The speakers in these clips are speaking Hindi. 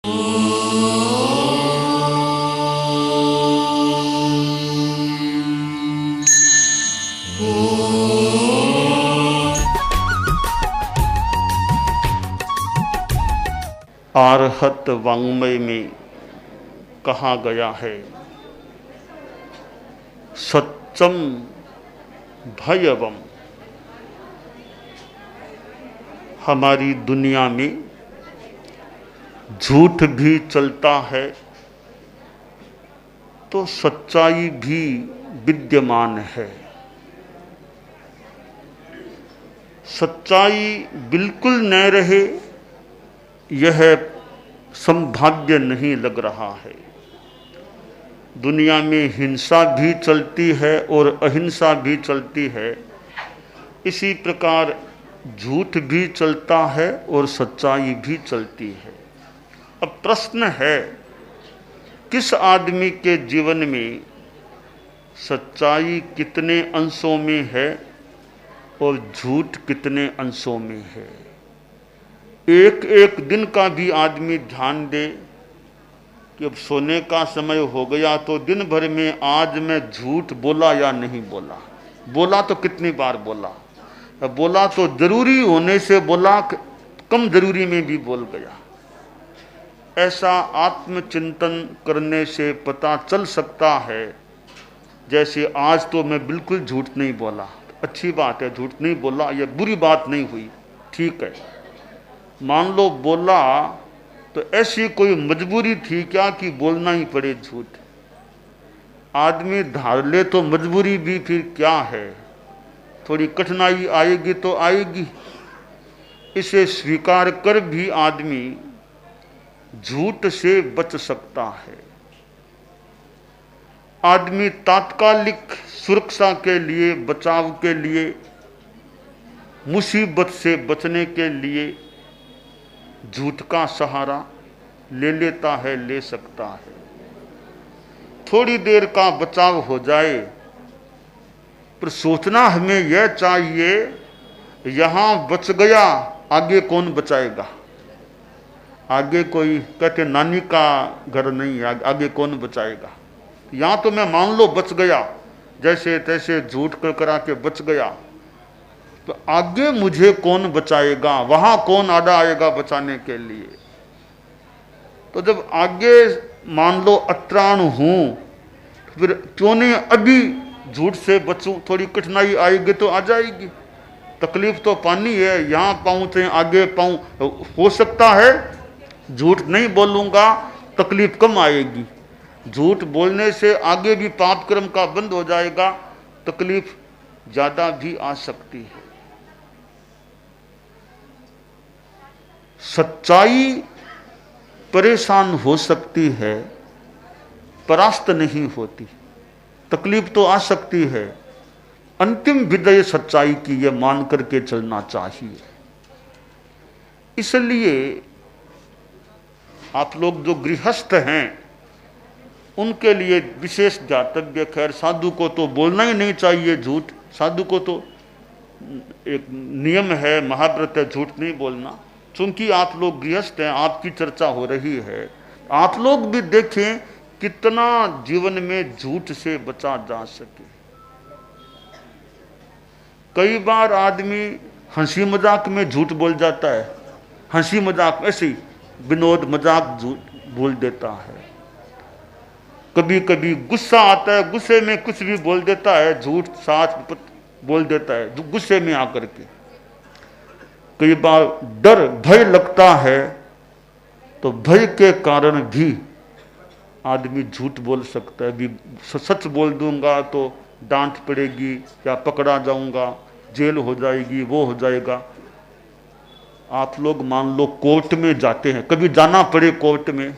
आर्हत वाङ्मय में कहा गया है, सत्यम भयवम। हमारी दुनिया में झूठ भी चलता है तो सच्चाई भी विद्यमान है। सच्चाई बिल्कुल न रहे यह संभाव्य नहीं लग रहा है। दुनिया में हिंसा भी चलती है और अहिंसा भी चलती है, इसी प्रकार झूठ भी चलता है और सच्चाई भी चलती है। अब प्रश्न है, किस आदमी के जीवन में सच्चाई कितने अंशों में है और झूठ कितने अंशों में है। एक एक दिन का भी आदमी ध्यान दे कि अब सोने का समय हो गया तो दिन भर में आज मैं झूठ बोला या नहीं बोला। बोला तो कितनी बार बोला, बोला तो जरूरी होने से बोला, कम जरूरी में भी बोल गया। ऐसा आत्मचिंतन करने से पता चल सकता है। जैसे आज तो मैं बिल्कुल झूठ नहीं बोला, अच्छी बात है, झूठ नहीं बोला, यह बुरी बात नहीं हुई, ठीक है। मान लो बोला तो ऐसी कोई मजबूरी थी क्या कि बोलना ही पड़े झूठ। आदमी धार ले तो मजबूरी भी फिर क्या है, थोड़ी कठिनाई आएगी तो आएगी। इसे स्वीकार कर भी आदमी झूठ से बच सकता है। आदमी तात्कालिक सुरक्षा के लिए, बचाव के लिए, मुसीबत से बचने के लिए झूठ का सहारा ले लेता है, ले सकता है। थोड़ी देर का बचाव हो जाए, पर सोचना हमें यह चाहिए, यहां बच गया आगे कौन बचाएगा। आगे कोई कहते नानी का घर नहीं है, आगे कौन बचाएगा। यहां तो मैं मान लो बच गया, जैसे तैसे झूठ कर करा के बच गया, तो आगे मुझे कौन बचाएगा, वहां कौन आड़ा आएगा बचाने के लिए। तो जब आगे मान लो अत्राण हूं, फिर क्यों नहीं अभी झूठ से बचूं। थोड़ी कठिनाई आएगी तो आ जाएगी, तकलीफ तो पानी है, यहां पाऊं चाहे आगे पाऊं। हो सकता है झूठ नहीं बोलूंगा, तकलीफ कम आएगी। झूठ बोलने से आगे भी पाप कर्म का बंद हो जाएगा, तकलीफ ज्यादा भी आ सकती है। सच्चाई परेशान हो सकती है, परास्त नहीं होती। तकलीफ तो आ सकती है, अंतिम विजय सच्चाई की यह मान करके चलना चाहिए। इसलिए आप लोग जो गृहस्थ हैं उनके लिए विशेष ज्ञातव्य। खैर साधु को तो बोलना ही नहीं चाहिए झूठ, साधु को तो एक नियम है, महाव्रत है, झूठ नहीं बोलना। चूंकि आप लोग गृहस्थ हैं, आपकी चर्चा हो रही है, आप लोग भी देखें कितना जीवन में झूठ से बचा जा सके। कई बार आदमी हंसी मजाक में झूठ बोल जाता है, हंसी मजाक ऐसे ही विनोद मजाक झूठ बोल देता है। कभी कभी गुस्सा आता है, गुस्से में कुछ भी बोल देता है, झूठ साच बोल देता है गुस्से में आकर के। कई बार डर भय लगता है तो भय के कारण भी आदमी झूठ बोल सकता है। भी सच बोल दूंगा तो डांट पड़ेगी या पकड़ा जाऊंगा, जेल हो जाएगी, वो हो जाएगा। आप लोग मान लो कोर्ट में जाते हैं, कभी जाना पड़े कोर्ट में,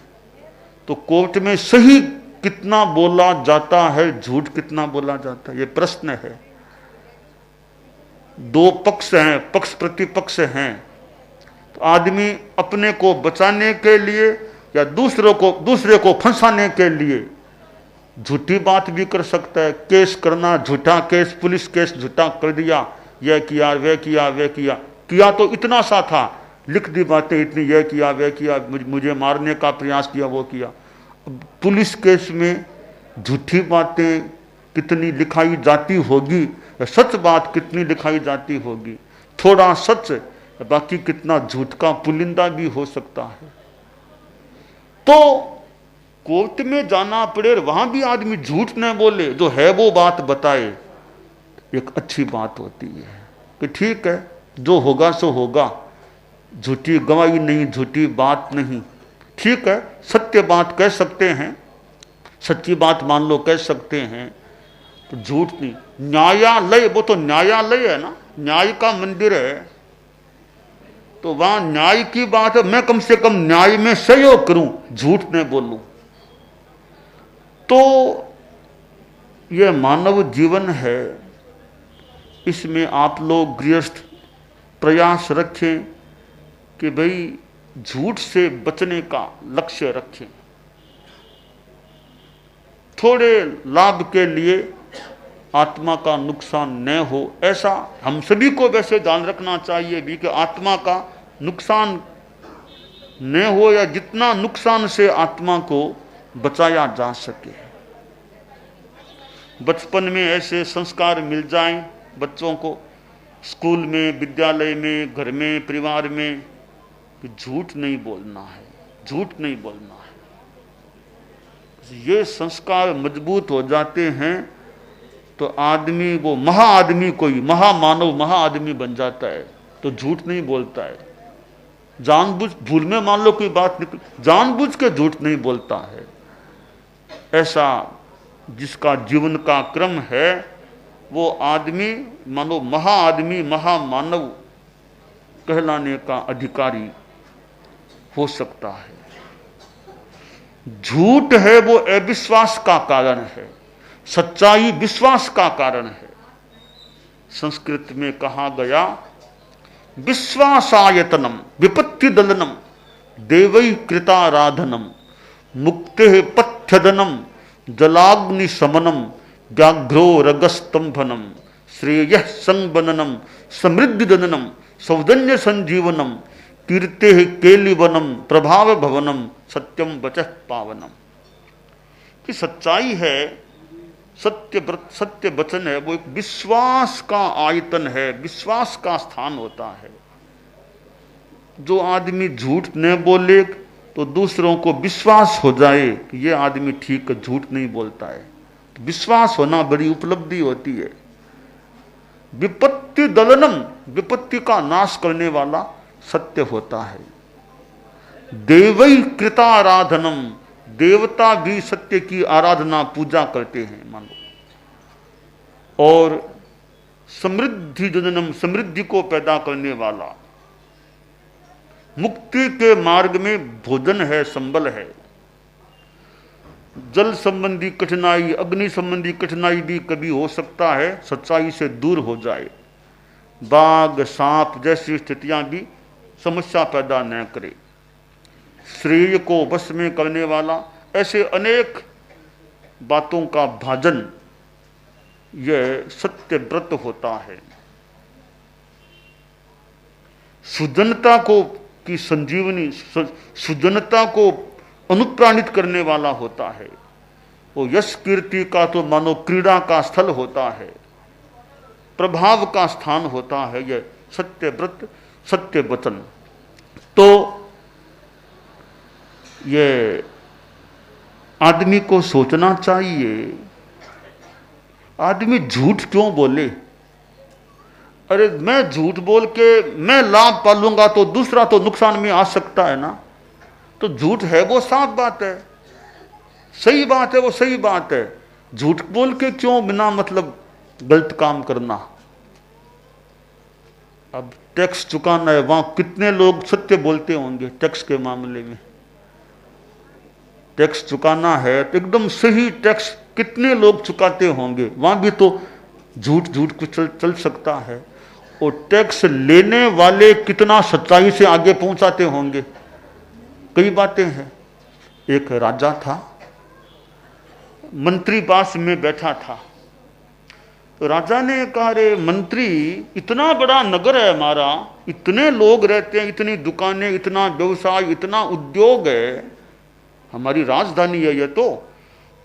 तो कोर्ट में सही कितना बोला जाता है, झूठ कितना बोला जाता है, ये प्रश्न है। दो पक्ष हैं, पक्ष प्रतिपक्ष हैं, तो आदमी अपने को बचाने के लिए या दूसरे को फंसाने के लिए झूठी बात भी कर सकता है। केस करना, झूठा केस, पुलिस केस झूठा कर दिया, यह किया, वह किया, वह किया, किया तो इतना सा था, लिख दी बातें इतनी, यह किया वह किया, मुझे मारने का प्रयास किया वो किया। पुलिस केस में झूठी बातें कितनी लिखाई जाती होगी, सच बात कितनी लिखाई जाती होगी। थोड़ा सच बाकी कितना झूठ का पुलिंदा भी हो सकता है। तो कोर्ट में जाना पड़े, वहां भी आदमी झूठ न बोले, जो है वो बात बताए, एक अच्छी बात होती है कि ठीक है जो होगा सो होगा, झूठी गवाही नहीं, झूठी बात नहीं। ठीक है, सत्य बात कह सकते हैं, सच्ची बात मान लो कह सकते हैं, तो झूठ नहीं। न्यायालय, वो तो न्यायालय है ना, न्याय का मंदिर है, तो वहां न्याय की बात है, मैं कम से कम न्याय में सहयोग करूं, झूठ नहीं बोलूं। तो यह मानव जीवन है, इसमें आप लोग गृहस्थ प्रयास रखें कि भाई झूठ से बचने का लक्ष्य रखें। थोड़े लाभ के लिए आत्मा का नुकसान न हो, ऐसा हम सभी को वैसे ध्यान रखना चाहिए भी कि आत्मा का नुकसान न हो, या जितना नुकसान से आत्मा को बचाया जा सके। बचपन में ऐसे संस्कार मिल जाएं बच्चों को, स्कूल में, विद्यालय में, घर में, परिवार में, कि झूठ नहीं बोलना है, झूठ नहीं बोलना है। ये संस्कार मजबूत हो जाते हैं तो आदमी, वो महाआदमी, कोई महामानव महाआदमी बन जाता है, तो झूठ नहीं बोलता है। जानबूझ, भूल में मान लो कोई बात निकल, जानबूझ के झूठ नहीं बोलता है। ऐसा जिसका जीवन का क्रम है, वो आदमी मानो महाआदमी महामानव कहलाने का अधिकारी हो सकता है। झूठ है वो अविश्वास का कारण है, सच्चाई विश्वास का कारण है। संस्कृत में कहा गया, विश्वासायतनम विपत्ति दलनम देवै कृताराधनम मुक्ते पथ्यदनम जलाग्नि शमनम व्याघ्रो रगस्तंभनम श्रेयः संबननम समृद्धि दननम सौजन्य संजीवनम कीर्ते केलिवनम प्रभाव भवनम सत्यम वचः पावनम। कि सच्चाई है, सत्य वचन है, वो एक विश्वास का आयतन है, विश्वास का स्थान होता है। जो आदमी झूठ न बोले तो दूसरों को विश्वास हो जाए कि ये आदमी ठीक है, झूठ नहीं बोलता है। तो विश्वास होना बड़ी उपलब्धि होती है। विपत्ति दलनम, विपत्ति का नाश करने वाला सत्य होता है। देवै कृताराधनम, देवता भी सत्य की आराधना पूजा करते हैं मानो। और समृद्धि जननम, समृद्धि को पैदा करने वाला, मुक्ति के मार्ग में भोजन है, संबल है। जल संबंधी कठिनाई, अग्नि संबंधी कठिनाई भी कभी हो सकता है, सच्चाई से दूर हो जाए। बाघ सांप जैसी स्थितियां भी समस्या पैदा न करे। श्रेय को वश में करने वाला, ऐसे अनेक बातों का भाजन यह सत्य व्रत होता है। सुजनता को की संजीवनी, सुजनता को अनुप्राणित करने वाला होता है। वो यश कीर्ति का तो मानो क्रीड़ा का स्थल होता है, प्रभाव का स्थान होता है यह सत्य व्रत, सत्य वचन। तो ये आदमी को सोचना चाहिए, आदमी झूठ क्यों बोले। अरे मैं झूठ बोल के मैं लाभ पालूंगा तो दूसरा तो नुकसान में आ सकता है ना। तो झूठ है वो साफ बात है, सही बात है, वो सही बात है। झूठ बोल के क्यों बिना मतलब गलत काम करना। अब टैक्स चुकाना है, वहां कितने लोग सत्य बोलते होंगे टैक्स के मामले में। टैक्स चुकाना है तो एकदम सही टैक्स कितने लोग चुकाते होंगे, वहां भी तो झूठ झूठ कुछ चल सकता है। और टैक्स लेने वाले कितना सच्चाई से आगे पहुंचाते होंगे। कई बातें हैं। एक राजा था, मंत्री पास में बैठा था, तो राजा ने कहा, रे मंत्री, इतना बड़ा नगर है हमारा, इतने लोग रहते हैं, इतनी दुकानें, इतना व्यवसाय, इतना उद्योग है, हमारी राजधानी है ये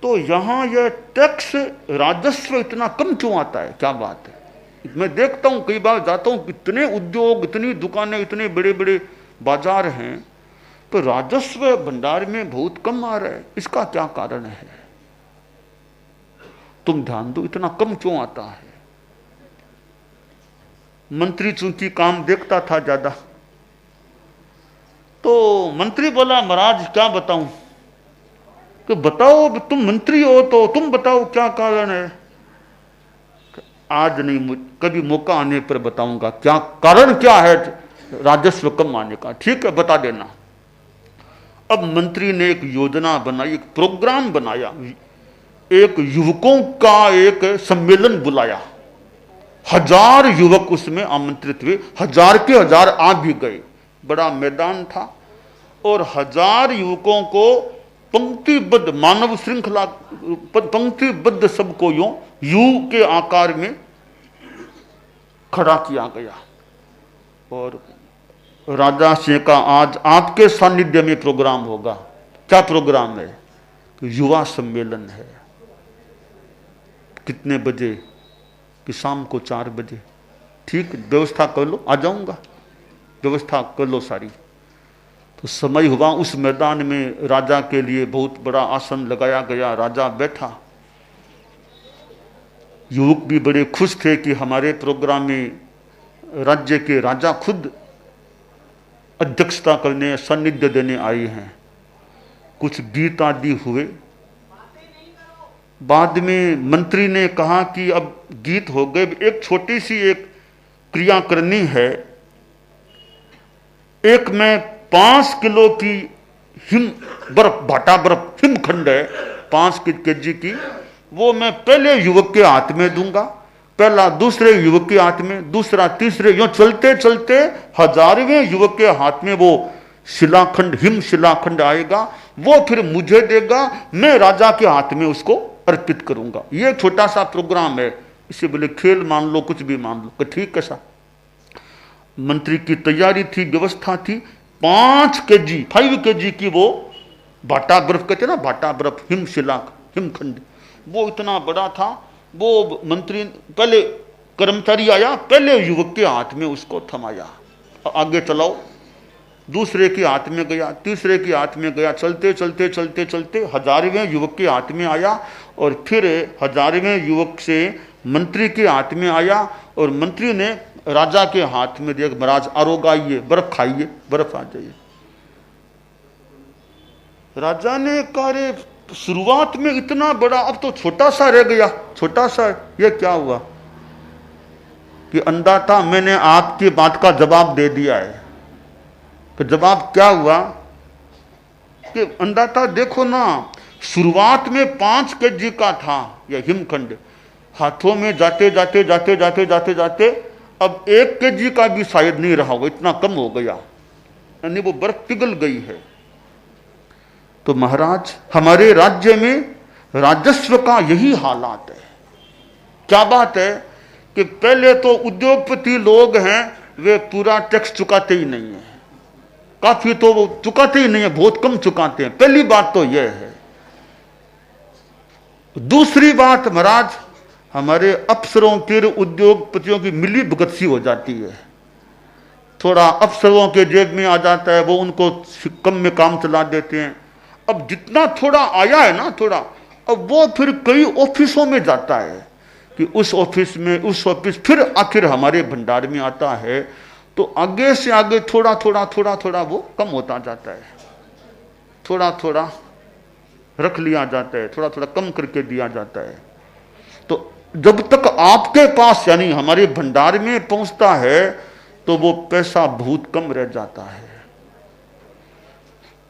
तो यहाँ यह टैक्स राजस्व इतना कम क्यों आता है? क्या बात है? मैं देखता हूँ, कई बार जाता हूँ, इतने उद्योग, इतनी दुकानें, इतने बड़े बड़े बाजार हैं, तो राजस्व भंडार में बहुत कम आ रहा है, इसका क्या कारण है? तुम ध्यान दो, इतना कम क्यों आता है? मंत्री चूंकि काम देखता था ज्यादा, तो मंत्री बोला, महाराज क्या बताऊं? कि बताओ, तुम मंत्री हो तो तुम बताओ क्या कारण है? आज नहीं, कभी मौका आने पर बताऊंगा क्या कारण, क्या है राजस्व कम आने का। ठीक है, बता देना। अब मंत्री ने एक योजना बनाई, एक प्रोग्राम बनाया, एक युवकों का एक सम्मेलन बुलाया। 1000 युवक उसमें आमंत्रित हुए, 1000 के 1000 आ भी गए। बड़ा मैदान था और 1000 युवकों को पंक्तिबद्ध, मानव श्रृंखला पंक्तिबद्ध सबको यूं यू के आकार में खड़ा किया गया। और राजा से का, आज आपके सानिध्य में प्रोग्राम होगा। क्या प्रोग्राम है? युवा सम्मेलन है। कितने बजे? कि शाम को 4 बजे। ठीक, व्यवस्था कर लो, आ जाऊंगा, व्यवस्था कर लो सारी। तो समय हुआ, उस मैदान में राजा के लिए बहुत बड़ा आसन लगाया गया। राजा बैठा। युवक भी बड़े खुश थे कि हमारे प्रोग्राम में राज्य के राजा खुद अध्यक्षता करने, सानिध्य देने आए हैं। कुछ गीत आदि हुए। बाद में मंत्री ने कहा कि अब गीत हो गए, एक छोटी सी एक क्रिया करनी है। एक में 5 किलो की हिम बर्फ, भाटा बर्फ, हिमखंड है 5 केजी की, वो मैं पहले युवक के हाथ में दूंगा, पहला दूसरे युवक के हाथ में, दूसरा तीसरे, यूं चलते चलते 1000वें युवक के हाथ में वो शिलाखंड, हिम शिलाखंड आएगा। वो फिर मुझे देगा, मैं राजा के हाथ में उसको अर्पित करूंगा। ये छोटा सा प्रोग्राम है, इसे बोले खेल मान लो, कुछ भी मान लो। ठीक है साहब। मंत्री की तैयारी थी, व्यवस्था थी। 5 केजी की वो भाटा बर्फ कहते ना, भाटा बर्फ, हिमखंड, वो इतना बड़ा था। वो मंत्री, पहले कर्मचारी आया, पहले युवक के हाथ में उसको थमाया, आगे चलाओ। दूसरे के हाथ में गया, तीसरे के हाथ में गया, चलते चलते चलते चलते 1000वें युवक के हाथ में आया। और फिर 1000वें युवक से मंत्री के हाथ में आया और मंत्री ने राजा के हाथ में दिया, महाराज आरोगाइए, बर्फ खाइए, बर्फ आ जाइए। राजा ने कहा, रे शुरुआत में इतना बड़ा, अब तो छोटा सा रह गया, छोटा सा। ये क्या हुआ? कि अंदाता मैंने आपकी बात का जवाब दे दिया है। तो जवाब क्या हुआ? कि अंदाता देखो ना, शुरुआत में 5 केजी का था यह हिमखंड, हाथों में जाते जाते जाते जाते जाते जाते अब 1 केजी का भी शायद नहीं रहा होगा, इतना कम हो गया, यानी वो बर्फ पिघल गई है। तो महाराज, हमारे राज्य में राजस्व का यही हालात है। क्या बात है कि पहले तो उद्योगपति लोग हैं, वे पूरा टैक्स चुकाते ही नहीं है, काफी तो वो चुकाते ही नहीं है, बहुत कम चुकाते हैं। पहली बात तो यह है। दूसरी बात महाराज, हमारे अफसरों के, उद्योगपतियों की मिली भगत सी हो जाती है। थोड़ा अफसरों के जेब में आ जाता है, वो उनको कम में काम चला देते हैं। अब जितना थोड़ा आया है ना, थोड़ा, अब वो फिर कई ऑफिसों में जाता है कि उस ऑफिस में, उस ऑफिस, फिर आखिर हमारे भंडार में आता है। तो आगे से आगे थोड़ा थोड़ा थोड़ा थोड़ा वो कम होता जाता है, थोड़ा थोड़ा रख लिया जाता है, थोड़ा थोड़ा कम करके दिया जाता है। तो जब तक आपके पास, यानी हमारे भंडार में पहुंचता है, तो वो पैसा बहुत कम रह जाता है।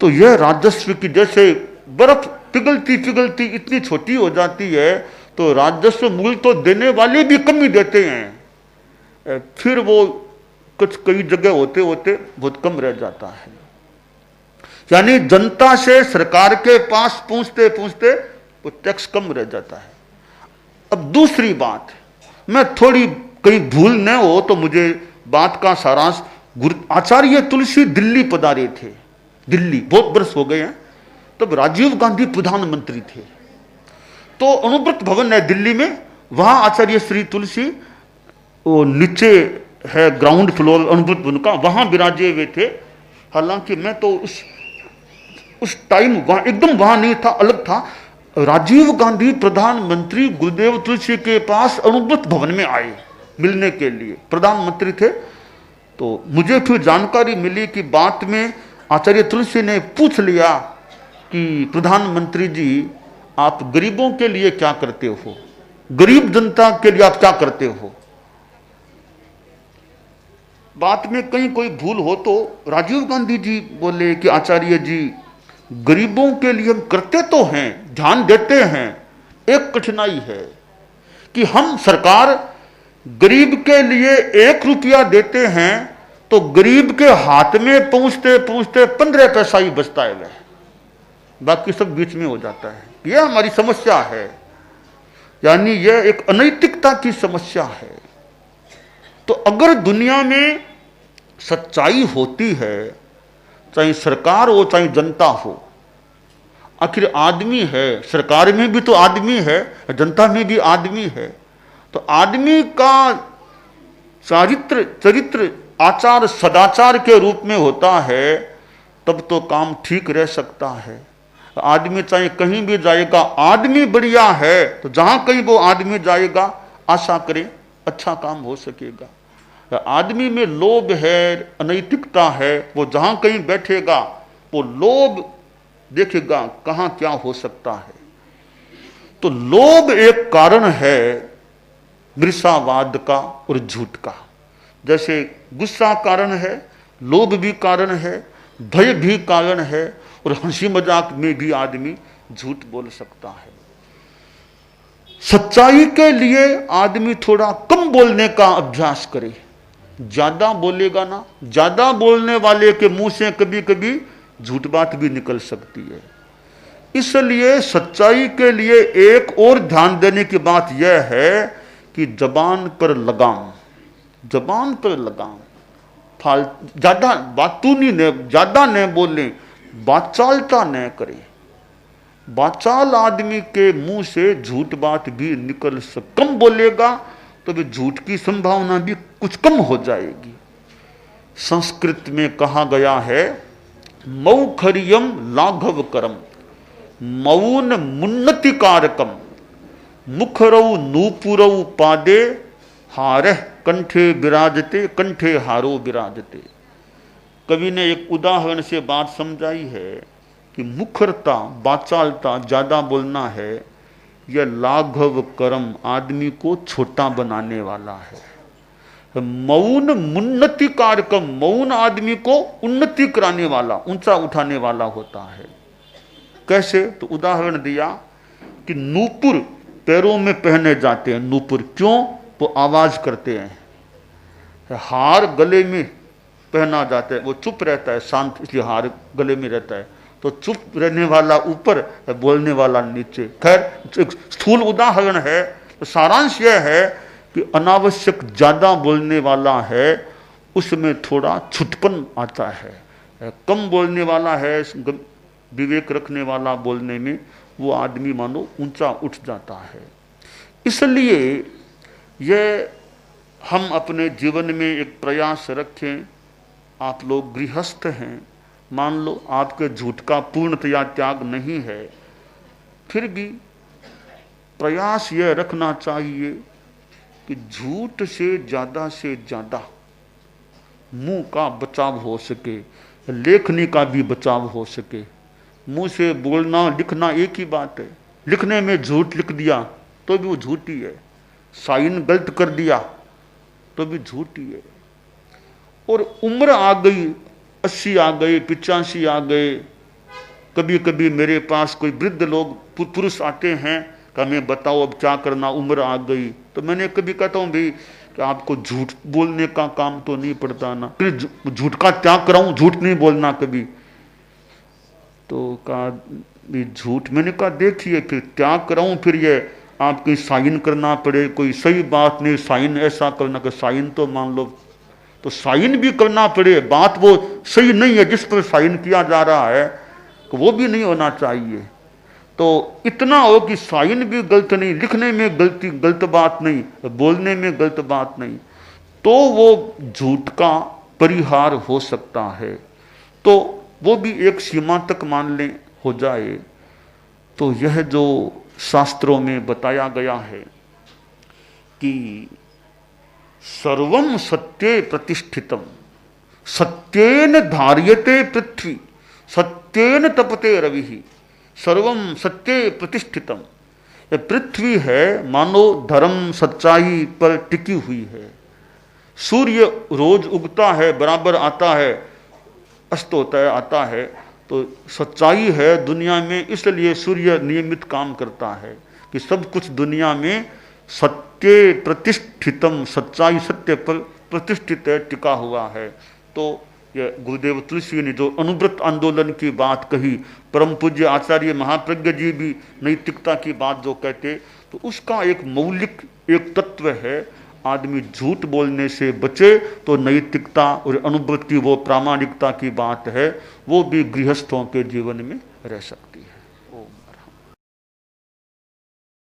तो यह राजस्व की, जैसे बर्फ पिघलती पिघलती इतनी छोटी हो जाती है, तो राजस्व मूल तो देने वाले भी कम ही देते हैं, फिर वो कुछ कई जगह होते होते बहुत कम रह जाता है। यानी जनता से सरकार के पास पहुंचते पहुंचते वो टैक्स कम रह जाता है। अब दूसरी बात, मैं थोड़ी कहीं भूल न हो तो मुझे बात का सारांश, आचार्य तुलसी दिल्ली पधारे थे, दिल्ली बहुत बरस हो गए हैं, तब राजीव गांधी प्रधानमंत्री थे। तो अणुव्रत भवन है दिल्ली में, वहां आचार्य श्री तुलसी, वो नीचे है ग्राउंड फ्लोर अणुव्रत भवन का, वहां विराजे हुए थे। हालांकि मैं तो उस टाइम वहां एकदम वहां नहीं था, अलग था। राजीव गांधी प्रधानमंत्री गुरुदेव तुलसी के पास अणुव्रत भवन में आए मिलने के लिए, प्रधानमंत्री थे। तो मुझे फिर जानकारी मिली कि बात में आचार्य तुलसी ने पूछ लिया कि प्रधानमंत्री जी, आप गरीबों के लिए क्या करते हो, गरीब जनता के लिए आप क्या करते हो। बात में कहीं कोई भूल हो तो राजीव गांधी जी बोले कि आचार्य जी, गरीबों के लिए हम करते तो हैं, ध्यान देते हैं, एक कठिनाई है कि हम सरकार गरीब के लिए 1 रुपया देते हैं तो गरीब के हाथ में पहुंचते पहुंचते 15 पैसा ही बचता है, वह बाकी सब बीच में हो जाता है। यह हमारी समस्या है, यानी यह एक अनैतिकता की समस्या है। तो अगर दुनिया में सच्चाई होती है, चाहे सरकार हो चाहे जनता हो, आखिर आदमी है, सरकार में भी तो आदमी है, जनता में भी आदमी है, तो आदमी का चरित्र आचार सदाचार के रूप में होता है, तब तो काम ठीक रह सकता है। आदमी चाहे कहीं भी जाएगा, आदमी बढ़िया है तो जहां कहीं वो आदमी जाएगा, आशा करें अच्छा काम हो सकेगा। आदमी में लोभ है, अनैतिकता है, वो जहां कहीं बैठेगा वो लोभ देखेगा कहां क्या हो सकता है। तो लोभ एक कारण है मृषावाद का और झूठ का। जैसे गुस्सा कारण है, लोभ भी कारण है, भय भी कारण है, और हंसी मजाक में भी आदमी झूठ बोल सकता है। सच्चाई के लिए आदमी थोड़ा कम बोलने का अभ्यास करे, ज्यादा बोलेगा ना, ज्यादा बोलने वाले के मुंह से कभी कभी झूठ बात भी निकल सकती है। इसलिए सच्चाई के लिए एक और ध्यान देने की बात यह है कि जबान पर लगाम, जबान पर लगाम, ज्यादा बातूनी ने ज्यादा न बोले, बाचालता न करें। बाचाल आदमी के मुंह से झूठ बात भी निकल कम बोलेगा तो भी झूठ की संभावना भी कुछ कम हो जाएगी। संस्कृत में कहा गया है, मौखरियम लाघव करम मौन मुन्नति कारकम मुखरऊ नूपुरऊ पादे हारह कंठे विराजते कंठे हारो विराजते। कवि ने एक उदाहरण से बात समझाई है कि मुखरता, बाचालता, ज्यादा बोलना है, यह लाघव कर्म आदमी को छोटा बनाने वाला है। मौन मुन्नति कारकम, मौन आदमी को उन्नति कराने वाला, ऊंचा उठाने वाला होता है। कैसे? तो उदाहरण दिया कि नूपुर पैरों में पहने जाते हैं, नूपुर क्यों? वो आवाज करते हैं। हार गले में पहना जाता है, वो चुप रहता है, शांत, इसलिए हार गले में रहता है। तो चुप रहने वाला ऊपर, बोलने वाला नीचे। खैर एक स्थूल उदाहरण है। तो सारांश यह है कि अनावश्यक ज्यादा बोलने वाला है, उसमें थोड़ा छुटपन आता है। कम बोलने वाला है, विवेक रखने वाला बोलने में, वो आदमी मानो ऊंचा उठ जाता है। इसलिए यह हम अपने जीवन में एक प्रयास रखें। आप लोग गृहस्थ हैं, मान लो आपके झूठ का पूर्णतया त्याग नहीं है, फिर भी प्रयास यह रखना चाहिए कि झूठ से ज्यादा मुंह का बचाव हो सके, लेखनी का भी बचाव हो सके। मुंह से बोलना लिखना एक ही बात है। लिखने में झूठ लिख दिया तो भी वो झूठी है, साइन गलत कर दिया तो भी झूठी है। और उम्र आ गई, 80 आ गए, 85 आ गए। कभी कभी मेरे पास कोई वृद्ध लोग पुरुष आते हैं कि हमें बताओ अब क्या करना, उम्र आ गई। तो मैंने कभी कहता हूँ भाई कि आपको झूठ बोलने का काम तो नहीं पड़ता ना, फिर झूठ का त्याग कराऊं, झूठ नहीं बोलना कभी। तो कहा झूठ, मैंने कहा देखिए फिर त्याग कराऊं, फिर ये आप कहीं साइन करना पड़े, कोई सही बात नहीं, साइन ऐसा करना कि साइन तो मान लो, तो साइन भी करना पड़े, बात वो सही नहीं है जिस पर साइन किया जा रहा है, तो वो भी नहीं होना चाहिए। तो इतना हो कि साइन भी गलत नहीं, लिखने में गलत बात नहीं, बोलने में गलत बात नहीं, तो वो झूठ का परिहार हो सकता है। तो वो भी एक सीमा तक मान लें हो जाए। तो यह जो शास्त्रों में बताया गया है कि सर्वम सत्ये प्रतिष्ठितम, सत्येन धार्यते पृथ्वी, सत्येन तपते रवि, सर्वम सत्ये प्रतिष्ठितम। ये पृथ्वी है मानो धर्म सच्चाई पर टिकी हुई है। सूर्य रोज उगता है, बराबर आता है, अस्त होता है, आता है, तो सच्चाई है दुनिया में, इसलिए सूर्य नियमित काम करता है कि सब कुछ दुनिया में सत्य प्रतिष्ठितम, सच्चाई सत्य पर प्रतिष्ठित है, टिका हुआ है। तो ये गुरुदेव तुलसी ने जो अनुव्रत आंदोलन की बात कही, परम पूज्य आचार्य महाप्रज्ञ जी भी नैतिकता की बात जो कहते, तो उसका एक मौलिक एक तत्व है, आदमी झूठ बोलने से बचे तो नैतिकता और अनुव्रत की वो प्रामाणिकता की बात है, वो भी गृहस्थों के जीवन में रह सकती है।